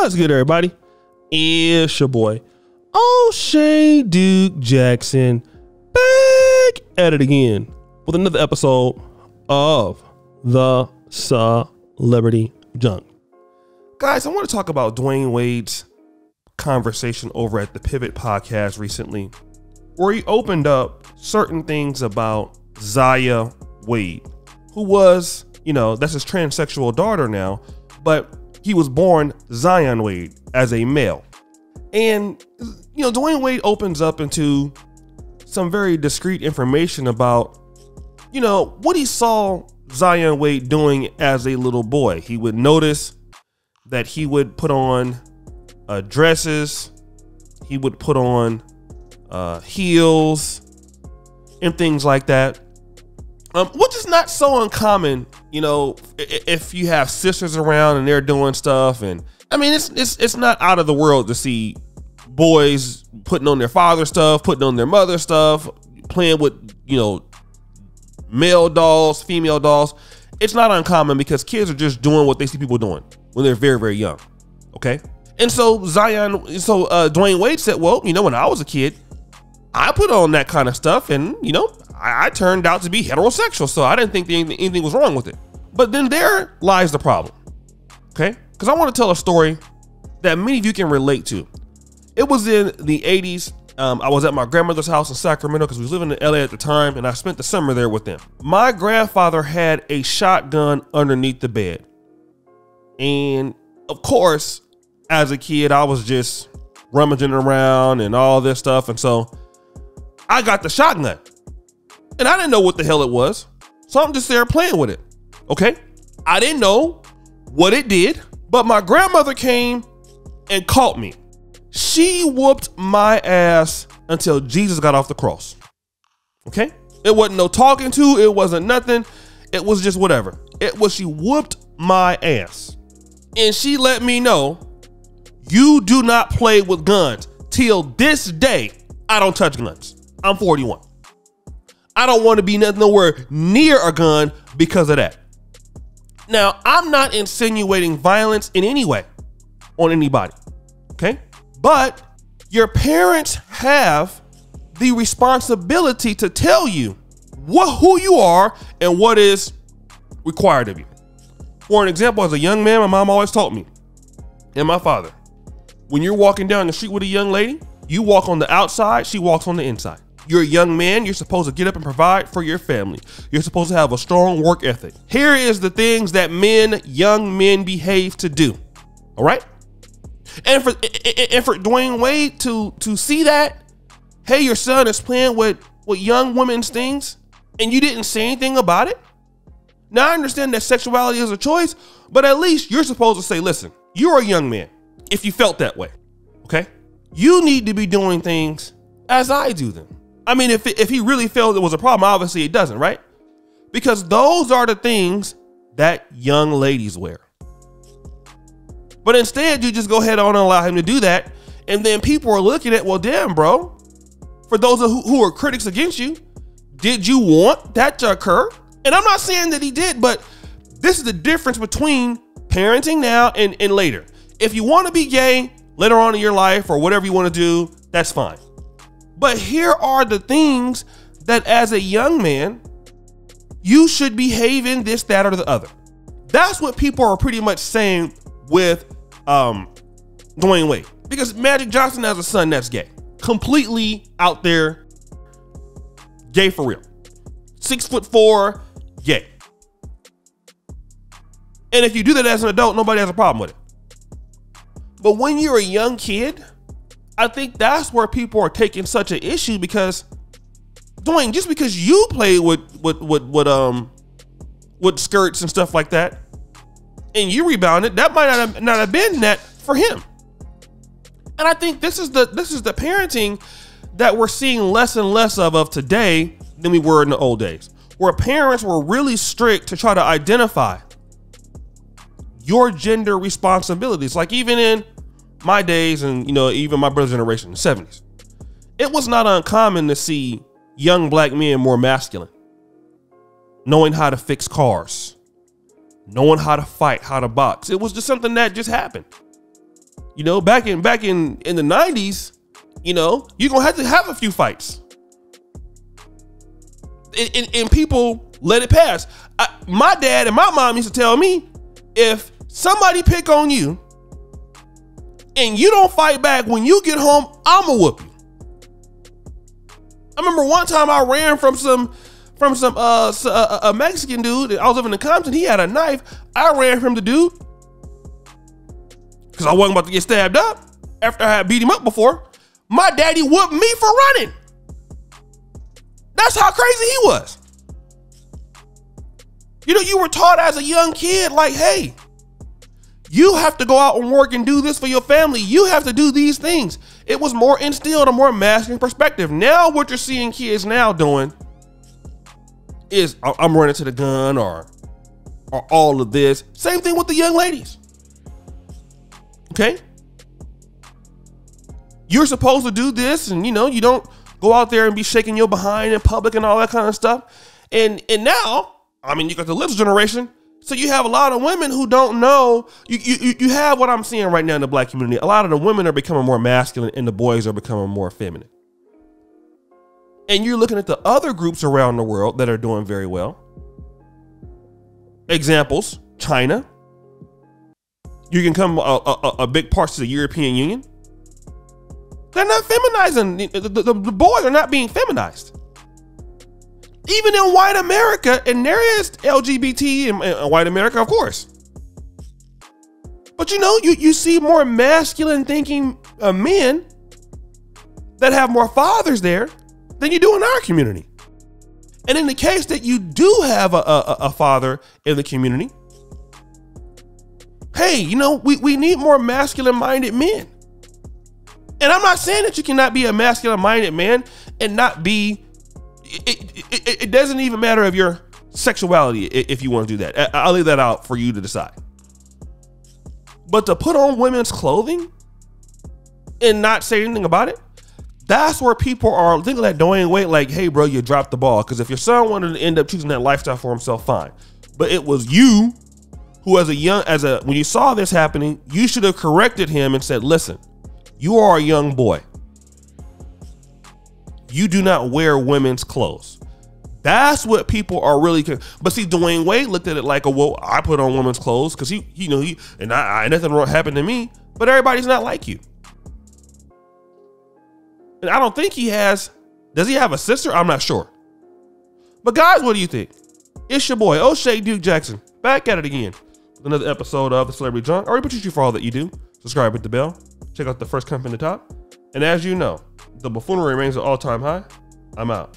What's good, everybody? It's your boy, O'Shea Duke Jackson, back at it again with another episode of the Celebrity Junk. Guys, I want to talk about Dwyane Wade's conversation over at the Pivot podcast recently, where he opened up certain things about Zaya Wade, who was, that's his transsexual daughter now, but he was born Dwyane Wade as a male. And, Dwyane Wade opens up into some very discreet information about, what he saw Zaya Wade doing as a little boy. He would notice that he would put on dresses, he would put on heels and things like that, which is not so uncommon, if you have sisters around and they're doing stuff. And I mean, it's not out of the world to see boys putting on their father stuff, putting on their mother stuff, playing with, male dolls, female dolls. It's not uncommon because kids are just doing what they see people doing when they're very, very young. Okay. And so Dwyane Wade said, well, when I was a kid, I put on that kind of stuff and, I turned out to be heterosexual. So I didn't think anything was wrong with it. But then there lies the problem. Okay. Because I want to tell a story that many of you can relate to. It was in the 80s. I was at my grandmother's house in Sacramento because we was living in LA at the time, and I spent the summer there with them. My grandfather had a shotgun underneath the bed. And of course, as a kid, I was just rummaging around and all this stuff. And so I got the shotgun and I didn't know what the hell it was. So I'm just there playing with it. Okay. I didn't know what it did, but my grandmother came and caught me. She whooped my ass until Jesus got off the cross. Okay. It wasn't no talking to, it wasn't nothing. It was just whatever. She whooped my ass. And she let me know, you do not play with guns. Till this day, I don't touch guns. I'm 41. I don't want to be nowhere near a gun because of that. Now, I'm not insinuating violence in any way on anybody. Okay. But your parents have the responsibility to tell you who you are and what is required of you. For an example, as a young man, my mom always taught me, and my father, when you're walking down the street with a young lady, you walk on the outside, she walks on the inside. You're a young man, you're supposed to get up and provide for your family. You're supposed to have a strong work ethic. Here is the things that young men behave to do. All right? And for Dwyane Wade to see that, hey, your son is playing with young women's things and you didn't say anything about it. Now I understand that sexuality is a choice, but at least you're supposed to say, listen, you're a young man. If you felt that way, okay, you need to be doing things as I do them. I mean, if he really felt it was a problem, obviously it doesn't, right? Because those are the things that young ladies wear. But instead, you just go ahead on and allow him to do that. And then people are looking at, well, damn, bro, for those who are critics against you, did you want that to occur? And I'm not saying that he did, but this is the difference between parenting now and later. If you want to be gay later on in your life or whatever you want to do, that's fine. But here are the things that as a young man, you should behave in this, that, or the other. That's what people are pretty much saying with Dwyane Wade, because Magic Johnson has a son that's gay, completely out there, gay for real, 6'4", gay. And if you do that as an adult, nobody has a problem with it. But when you're a young kid, I think that's where people are taking such an issue, because Dwayne, just because you play with skirts and stuff like that, and you rebounded, that might not have been that for him. And I think this is the parenting that we're seeing less and less of today than we were in the old days, where parents were really strict to try to identify your gender responsibilities. Like even in my days and, even my brother's generation, the 70s, it was not uncommon to see young black men more masculine, knowing how to fix cars, knowing how to fight, how to box. It was just something that just happened. You know, back in the 90s, you know, you're gonna have to have a few fights. And people let it pass. My dad and my mom used to tell me, if somebody pick on you and you don't fight back when you get home, I'ma whoop you. I remember one time I ran from a Mexican dude. I was living in Compton. He had a knife. I ran from the dude because I wasn't about to get stabbed up after I had beat him up before. My daddy whooped me for running. That's how crazy he was. You know, you were taught as a young kid, like, hey, you have to go out and work and do this for your family. You have to do these things. It was more instilled, a more masculine perspective. Now what you're seeing kids now doing is I'm running to the gun or all of this. Same thing with the young ladies. Okay? You're supposed to do this, and you know, you don't go out there and be shaking your behind in public and all that kind of stuff. And now, I mean, you got the little generation. So you have a lot of women who don't know. You have what I'm seeing right now in the black community. A lot of the women are becoming more masculine and the boys are becoming more feminine. And you're looking at the other groups around the world that are doing very well. Examples, China. You can come a big parts of the European Union. They're not feminizing. The boys are not being feminized. Even in white America, and there is LGBT in white America, of course. But you know, you see more masculine thinking men that have more fathers there than you do in our community. And in the case that you do have a father in the community, hey, you know, we need more masculine minded men. And I'm not saying that you cannot be a masculine minded man and not be, it doesn't even matter of your sexuality if you want to do that. I'll leave that out for you to decide. But to put on women's clothing and not say anything about it, that's where people are thinking that Dwyane Wade, like, hey, bro, you dropped the ball. Because if your son wanted to end up choosing that lifestyle for himself, fine. But it was you who, when you saw this happening, you should have corrected him and said, listen, you are a young boy. You do not wear women's clothes. That's what people are really. But see, Dwyane Wade looked at it like, oh, well, I put on women's clothes because nothing wrong happened to me. But everybody's not like you. And I don't think he has. Does he have a sister? I'm not sure. But guys, what do you think? It's your boy, O'Shea Duke Jackson, back at it again with another episode of The Celebrity Junk. I already appreciate you for all that you do. Subscribe with the bell. Check out the first comment in the top. And as you know, the buffoonery remains at all-time high. I'm out.